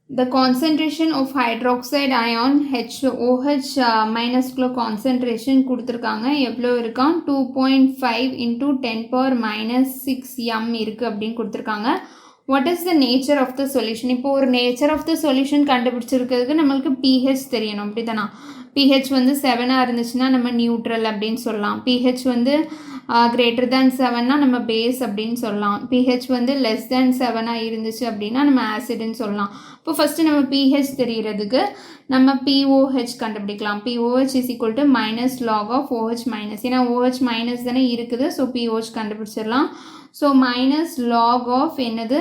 The concentration of hydroxide ion HOH minus concentration கொடுத்திருக்காங்க எவ்வளோ இருக்கான் 2.5 into 10 power minus 6 m இருக்கு அப்படின்னு கொடுத்திருக்காங்க. What is the nature of the solution? இப்போ ஒரு nature of the solution கண்டுபிடிச்சிருக்கிறதுக்கு நம்மளுக்கு pH தெரியணும் அப்படிதானா. pH வந்து 7 இருந்துச்சுன்னா நம்ம நியூட்ரல் அப்படின்னு சொல்லலாம். pH வந்து greater than 7னா நம்ம பேஸ் அப்படின்னு சொல்லலாம். pH வந்து less than 7 இருந்துச்சு அப்படின்னா நம்ம ஆசிட்னு சொல்லலாம். இப்போ ஃபர்ஸ்ட் நம்ம pH தெரியறதுக்கு நம்ம POH கண்டுபிடிக்கலாம். POH is equal to minus log of OH minus. ஏன்னா OH minus தானே இருக்குது. ஸோ POH கண்டுபிடிச்சிடலாம். ஸோ minus log of என்னது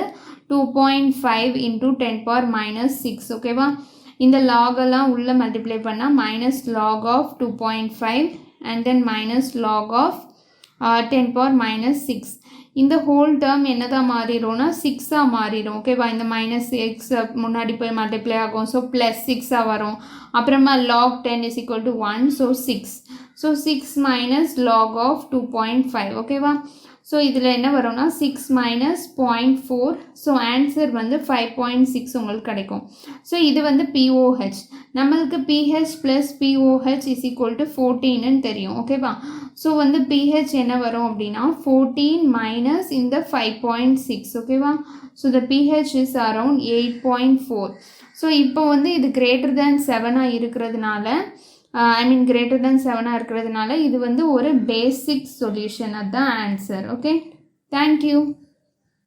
2.5 into 10 power minus 6 ஓகேவா. இந்த log எல்லாம் உள்ள மல்டிப்ளை பண்ணால் minus log of 2.5 and then minus log of 10 power minus 6. இந்த whole term என்னதான் மாறிடும்னா 6 மாறிடும் ஓகேவா. இந்த minus x முன்னாடி போய் மல்டிப்ளை ஆகும். ஸோ plus 6 வரும். அப்புறமா log 10 is equal to 1. So 6. So 6 minus log of 2.5 ஓகேவா. ஸோ இதில் என்ன வரும்னா 6 minus 0.4. ஸோ ஆன்சர் வந்து 5.6 உங்களுக்கு கிடைக்கும். ஸோ இது வந்து POH. நம்மளுக்கு pH plus POH is equal to 14ன்னு தெரியும் ஓகேவா. ஸோ வந்து pH என்ன வரும் அப்படின்னா 14 minus இந்த 5.6 ஓகேவா. So the pH is around 8.4. So இப்போ வந்து இது greater than 7 இருக்கிறதுனால greater than 7 இருக்கிறதுனால இது வந்து ஒரு பேசிக் சொல்யூஷன். அதுதான் ஆன்சர். Okay, thank you.